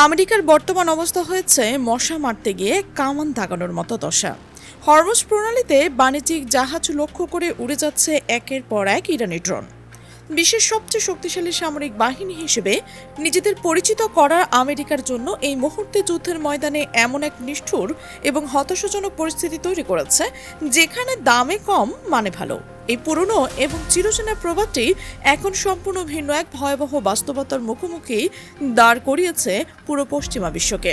আমেরিকার বর্তমান অবস্থা হয়েছে মশা মারতে গিয়ে কামান দাগানোর মতো দশা। হরমুজ প্রণালীতে বাণিজ্যিক জাহাজ লক্ষ্য করে উড়ে যাচ্ছে একের পর এক ইরানি ড্রোন। বিশ্বের সবচেয়ে শক্তিশালী সামরিক বাহিনী হিসেবে নিজেদের পরিচিত করার আমেরিকার জন্য এই মুহূর্তে যুদ্ধের ময়দানে এমন এক নিষ্ঠুর এবং হতাশাজনক পরিস্থিতি তৈরি করেছে, যেখানে দামে কম মানে ভালো। এই পুরনো এবং চিরচেনা প্রভাবটি এখন সম্পূর্ণ ভিন্ন এক ভয়াবহ বাস্তবতার মুখোমুখি দাঁড় করিয়েছে পুরো পশ্চিমা বিশ্বকে।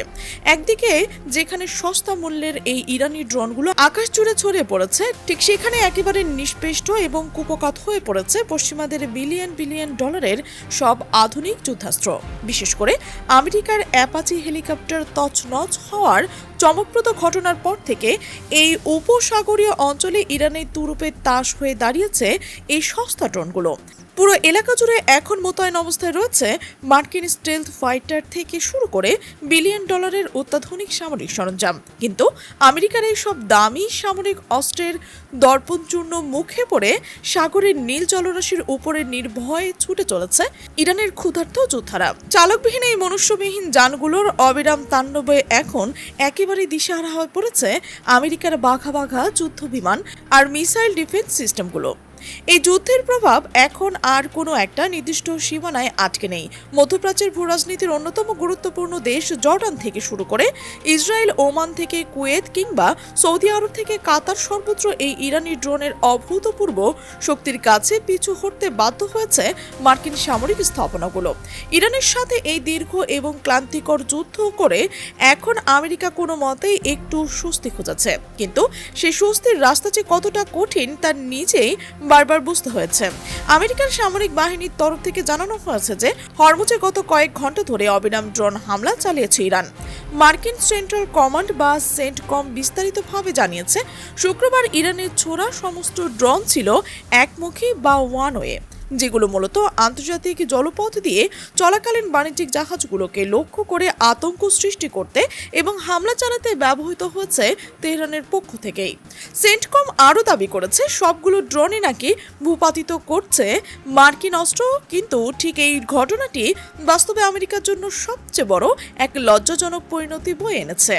একদিকে যেখানে সস্তা মূল্যের এই ইরানি ড্রোনগুলো আকাশ জুড়ে ছড়িয়ে পড়েছে, ঠিক সেখানে একেবারে নিষ্পেষ্ট এবং কুপোকাত হয়ে পড়েছে পশ্চিমাদের বিলিয়ন বিলিয়ন ডলারের সব আধুনিক যুদ্ধাস্ত্র। বিশেষ করে আমেরিকার অ্যাপাচি হেলিকপ্টার তছনছ হওয়ার চমকপ্রদ ঘটনার পর থেকে এই উপসাগরীয় অঞ্চলে ইরানের তুরুপের তাস হয়ে দাঁড়িয়েছে এই সস্তা ড্রোনগুলো। পুরো এলাকা জুড়ে এখন মোতায়েন অবস্থায় রয়েছে মার্কিন স্টেলথ ফাইটার থেকে শুরু করে বিলিয়ন ডলারের অত্যাধুনিক সামরিক সরঞ্জাম। কিন্তু আমেরিকার এই সব দামি সামরিক অস্ত্রের দর্পণচূর্ণ মুখে পড়ে সাগরের নীল জলরাশির উপরে নির্ভয়ে ছুটে চলেছে ইরানের ক্ষুধার্ত যোদ্ধারা। চালকবিহীন এই মনুষ্যবিহীন যানগুলোর অবিরাম তাণ্ডবে এখন একেবারে দিশাহারা হয়ে পড়েছে আমেরিকার বাঘা বাঘা যুদ্ধ বিমান আর মিসাইল ডিফেন্স সিস্টেমগুলো। এই যুদ্ধের প্রভাব এখন আর কোনো একটা নির্দিষ্ট সীমানায় আটকে নেই। মধ্যপ্রাচ্যের ভূরাজনীতির অন্যতম গুরুত্বপূর্ণ দেশ জর্ডান থেকে শুরু করে ইসরায়েল, ওমান থেকে কুয়েত কিংবা সৌদি আরব থেকে কাতার সর্বত্র এই ইরানি ড্রোনের অভূতপূর্ব শক্তির কাছে পিছু হটতে বাধ্য হয়েছে মার্কিন সামরিক স্থাপনাগুলো। ইরানের সাথে এই দীর্ঘ এবং ক্লান্তিকর যুদ্ধ করে এখন আমেরিকা কোনো মতেই একটু স্বস্তি খোঁজাচ্ছে, কিন্তু সেই স্বস্তির রাস্তা যে কতটা কঠিন তা নিজেই বারবার বুঝতে হয়েছে। আমেরিকার সামরিক বাহিনীর তরফ থেকে জানানো হয়েছে যে হরমুজে গত কয়েক ঘন্টা ধরে অবিরাম ড্রোন হামলা চালিয়েছে ইরান। মার্কিন সেন্ট্রাল কমান্ড বা সেন্টকম বিস্তারিতভাবে জানিয়েছে, শুক্রবার ইরানের ছোড়া সমস্ত ড্রোন ছিল একমুখী বা ওয়ান ওয়ে, যেগুলো মূলত আন্তর্জাতিক জলপথ দিয়ে চলাকালীন বাণিজ্যিক জাহাজগুলোকে লক্ষ্য করে আতঙ্ক সৃষ্টি করতে এবং হামলা চালাতে ব্যবহৃত হয়েছে তেহরানের পক্ষ থেকেই। সেন্টকম আরও দাবি করেছে সবগুলো ড্রোনই নাকি ভূপাতিত করছে মার্কিন অস্ত্র, কিন্তু ঠিক এই ঘটনাটি বাস্তবে আমেরিকার জন্য সবচেয়ে বড় এক লজ্জাজনক পরিণতি বয়ে এনেছে।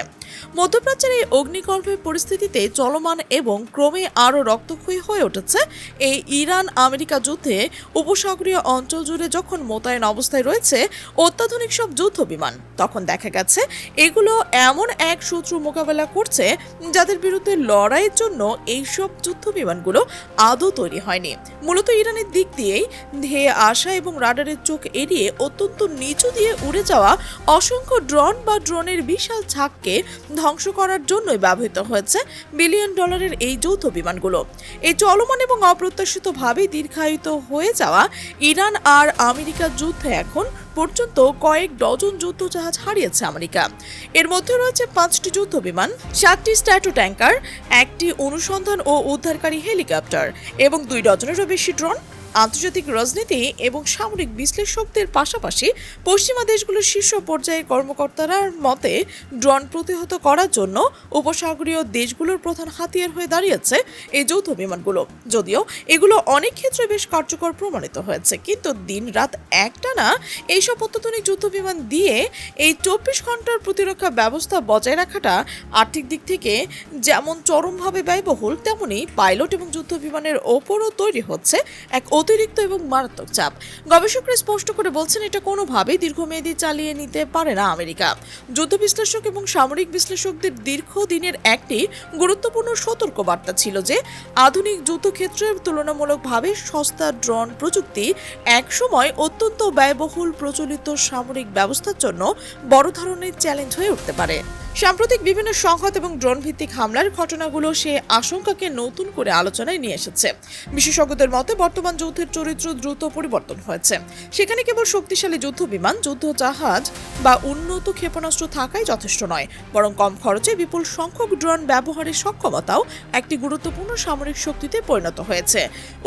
মধ্যপ্রাচ্যের এই অগ্নিগর্ভের পরিস্থিতিতে চলমান এবং ক্রমে আরও রক্তক্ষয়ী হয়ে উঠেছে এই ইরান আমেরিকা যুদ্ধে উপসাগরীয় অঞ্চল জুড়ে যখন মোতায়েন অবস্থায় রয়েছে অত্যাধুনিক সব যুদ্ধ বিমান, তখন দেখা গেছে এগুলো এমন এক শত্রু মোকাবেলা করছে যাদের বিরুদ্ধে লড়াইয়ের জন্য এইসব যুদ্ধ বিমানগুলো আদৌ তৈরি হয়নি। মূলত ইরানের দিক দিয়েই ধেয়ে আসা এবং রাডারের চোখ এড়িয়ে অত্যন্ত নিচু দিয়ে উড়ে যাওয়া অসংখ্য ড্রোন বা ড্রোনের বিশাল ঝাঁককে ধ্বংস করার জন্যই ব্যবহৃত হয়েছে বিলিয়ন ডলারের এই যৌথ বিমানগুলো। এই চলমান এবং অপ্রত্যাশিতভাবে দীর্ঘায়িত হয়ে যাওয়া ইরান আর আমেরিকার যুদ্ধে এখন পর্যন্ত কয়েক ডজন যুদ্ধজাহাজ হারিয়েছে আমেরিকা। এর মধ্যে রয়েছে 5টি যুদ্ধ বিমান, 7টি স্ট্র্যাটো ট্যাঙ্কার, 1টি অনুসন্ধান ও উদ্ধারকারী হেলিকপ্টার এবং 2 ডজনেরও বেশি ড্রোন। আন্তর্জাতিক রাজনীতি এবং সামরিক বিশ্লেষকদের পাশাপাশি পশ্চিমা দেশগুলোর শীর্ষ পর্যায়ের কর্মকর্তারা মতে ড্রোন প্রতিহত করার জন্য উপসাগরীয় দেশগুলোর প্রধান হাতিয়ার হয়ে দাঁড়িয়েছে এই যৌথ বিমানগুলো। যদিও এগুলো অনেক ক্ষেত্রে বেশ কার্যকর প্রমাণিত হয়েছে, কিন্তু দিন রাত একটানা এইসব অত্যাধুনিক যুদ্ধ বিমান দিয়ে এই 24 ঘন্টার প্রতিরক্ষা ব্যবস্থা বজায় রাখাটা আর্থিক দিক থেকে যেমন চরমভাবে ব্যয়বহুল, তেমনি পাইলট এবং যুদ্ধ বিমানের ওপরও তৈরি হচ্ছে এক অতিরিক্ত এবং মারাত্মক চাপ। গবেষকরা স্পষ্ট করে বলছেন এটা কোনোভাবেই দীর্ঘমেয়াদী চালিয়ে নিতে পারে না আমেরিকা। যুদ্ধ বিশ্লেষক এবং সামরিক বিশ্লেষকদের দীর্ঘদিনের একটি গুরুত্বপূর্ণ সতর্কবার্তা ছিল যে আধুনিক যুদ্ধক্ষেত্রে তুলনামূলকভাবে সস্তা ড্রোন প্রযুক্তি একসময় অত্যন্ত ব্যয়বহুল প্রচলিত সামরিক ব্যবস্থার জন্য বড় ধরনের চ্যালেঞ্জ হয়ে উঠতে পারে। সাম্প্রতিক বিভিন্ন সংঘাত এবং ড্রোন ভিত্তিক হামলার ঘটনাগুলো সে আশঙ্কাকে নতুন করে আলোচনায় নিয়ে এসেছে। বিশেষজ্ঞদের মতে বর্তমান যুদ্ধের চরিত্র দ্রুত পরিবর্তন হয়েছে। সেখানে কেবল শক্তিশালী যুদ্ধ বিমান, যুদ্ধ জাহাজ বা উন্নত ক্ষেপণাস্ত্র থাকাই যথেষ্ট নয়, বরং কম খরচে বিপুল সংখ্যক ড্রোন ব্যবহারের সক্ষমতাও একটি গুরুত্বপূর্ণ সামরিক শক্তিতে পরিণত হয়েছে।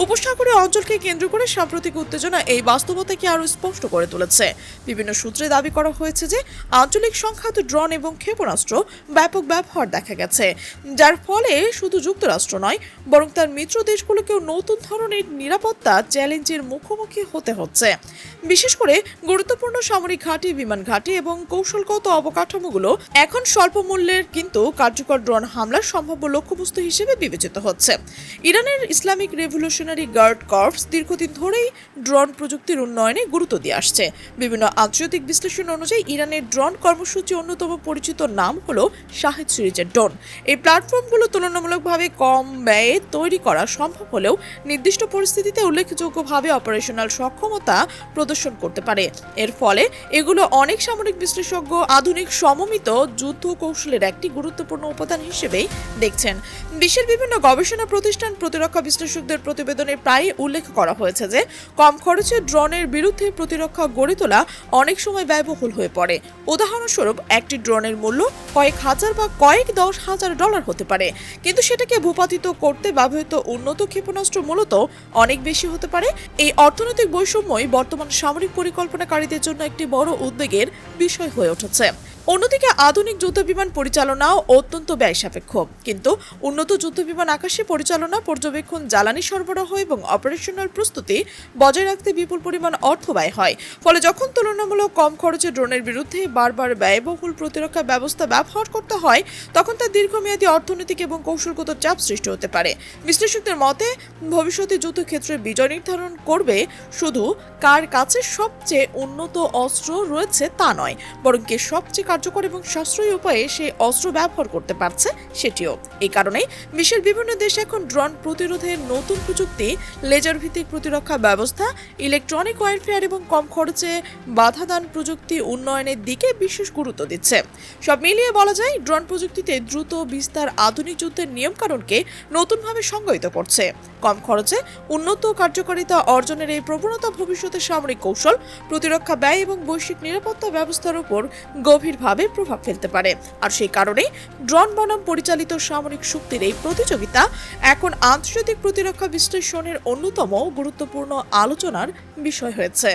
উপসাগরীয় অঞ্চলকে কেন্দ্র করে সাম্প্রতিক উত্তেজনা এই বাস্তবতাকে আরও স্পষ্ট করে তুলেছে। বিভিন্ন সূত্রে দাবি করা হয়েছে যে আঞ্চলিক সংঘাত ড্রোন এবং ক্ষেপণাস্ত্র ক্ষেপণাস্ত্র ব্যাপক ব্যবহার দেখা গেছে, যার ফলে শুধু যুক্তরাষ্ট্র নয় বরং তার মিত্র দেশগুলোকেও নতুন ধরনের নিরাপত্তা চ্যালেঞ্জের মুখোমুখি হতে হচ্ছে। বিশেষ করে গুরুত্বপূর্ণ সামরিক ঘাঁটি, বিমান ঘাঁটি এবং কৌশলগত অবকাঠামোগুলো এখন স্বল্প মূল্যের কিন্তু কার্যকর ড্রোন হামলার সম্ভাব্য লক্ষ্যবস্তু হিসেবে বিবেচিত হচ্ছে। ইরানের ইসলামিক রেভলিউশনারি গার্ড কর্পস দীর্ঘদিন ধরেই ড্রোন প্রযুক্তির উন্নয়নে গুরুত্ব দিয়ে আসছে। বিভিন্ন আন্তর্জাতিক বিশ্লেষণ অনুযায়ী ইরানের ড্রোন কর্মসূচি অন্যতম পরিচিত নাম হলো শাহেদ সিরিজের ড্রোন। এই প্ল্যাটফর্মগুলো তুলনামূলকভাবে কম ব্যয়ে তৈরি করা সম্ভব হলেও নির্দিষ্ট পরিস্থিতিতে উল্লেখযোগ্যভাবে অপারেশনাল সক্ষমতা প্রদর্শন করতে পারে। এর ফলে এগুলো অনেক সামরিক বিশ্লেষজ্ঞ আধুনিক সমন্বিত যুদ্ধ কৌশলের একটি গুরুত্বপূর্ণ উপাদান হিসেবেই দেখছেন। বিশ্বের বিভিন্ন গবেষণা প্রতিষ্ঠান, প্রতিরক্ষা বিশ্লেষকদের প্রতিবেদনে প্রায় উল্লেখ করা হয়েছে যে কম খরচে ড্রোনের বিরুদ্ধে প্রতিরক্ষা গড়ে তোলা অনেক সময় ব্যয়বহুল হয়ে পড়ে। উদাহরণস্বরূপ, একটি ড্রোনের মূল্য কয়েক হাজার বা কয়েক $10,000 হতে পারে, কিন্তু সেটাকে ভূপাতিত করতে ব্যবহৃত উন্নত ক্ষেপণাস্ত্র মূলত অনেক বেশি হতে পারে। এই অর্থনৈতিক বৈষম্যই বর্তমান সামরিক পরিকল্পনাকারীদের জন্য একটি বড় উদ্বেগের বিষয় হয়ে উঠেছে। অন্যদিকে আধুনিক যুদ্ধবিমান পরিচালনাও অত্যন্ত ব্যয়সাপেক্ষ, কিন্তু উন্নত যুদ্ধবিমান আকাশে পরিচালনা, পর্যবেক্ষণ, জ্বালানি সরবরাহ এবং অপারেশনাল প্রস্তুতি বজায় রাখতে বিপুল পরিমাণ অর্থ ব্যয় হয়। ফলে যখন তুলনামূলক কম খরচে ড্রোনের বিরুদ্ধে বারবার ব্যয়বহুল প্রতিরক্ষা ব্যবস্থা ব্যবহার করতে হয়, তখন তার দীর্ঘমেয়াদী অর্থনৈতিক এবং কৌশলগত চাপ সৃষ্টি হতে পারে। বিশ্লেষকদের মতে, ভবিষ্যতে যুদ্ধক্ষেত্রে বিজয় নির্ধারণ করবে শুধু কার কাছে সবচেয়ে উন্নত অস্ত্র রয়েছে তা নয়, বরং কে সবচেয়ে কার্যকর এবং সাশ্রয়ী উপায়ে সেই অস্ত্র ব্যবহার করতে পারছে সেটিও। এই কারণেই বিশ্বের বিভিন্ন দেশ এখন ড্রোন প্রতিরোধের নতুন প্রযুক্তি, লেজার ভিত্তিক প্রতিরক্ষা ব্যবস্থা, ইলেকট্রনিক ওয়ারফেয়ার এবং কম খরচে বাধাদান প্রযুক্তি উন্নয়নের দিকে বিশেষ গুরুত্ব দিচ্ছে। সব মিলিয়ে বলা যায়, ড্রোন প্রযুক্তিতে দ্রুত বিস্তার আধুনিক যুদ্ধের নিয়মকানুনকে নতুনভাবে সংজ্ঞায়িত করছে। কম খরচে উন্নত কার্যকারিতা অর্জনের এই প্রবণতা ভবিষ্যতে সামরিক কৌশল, প্রতিরক্ষা ব্যয় এবং বৈশ্বিক নিরাপত্তা ব্যবস্থার উপর গভীরভাবে প্রভাব ফেলতে পারে। আর সেই কারণেই ড্রোন বনাম পরিচালিত সামরিক শক্তির এই প্রতিযোগিতা এখন আন্তর্জাতিক প্রতিরক্ষা বিশ্লেষণের অন্যতম গুরুত্বপূর্ণ আলোচনার বিষয় হয়েছে।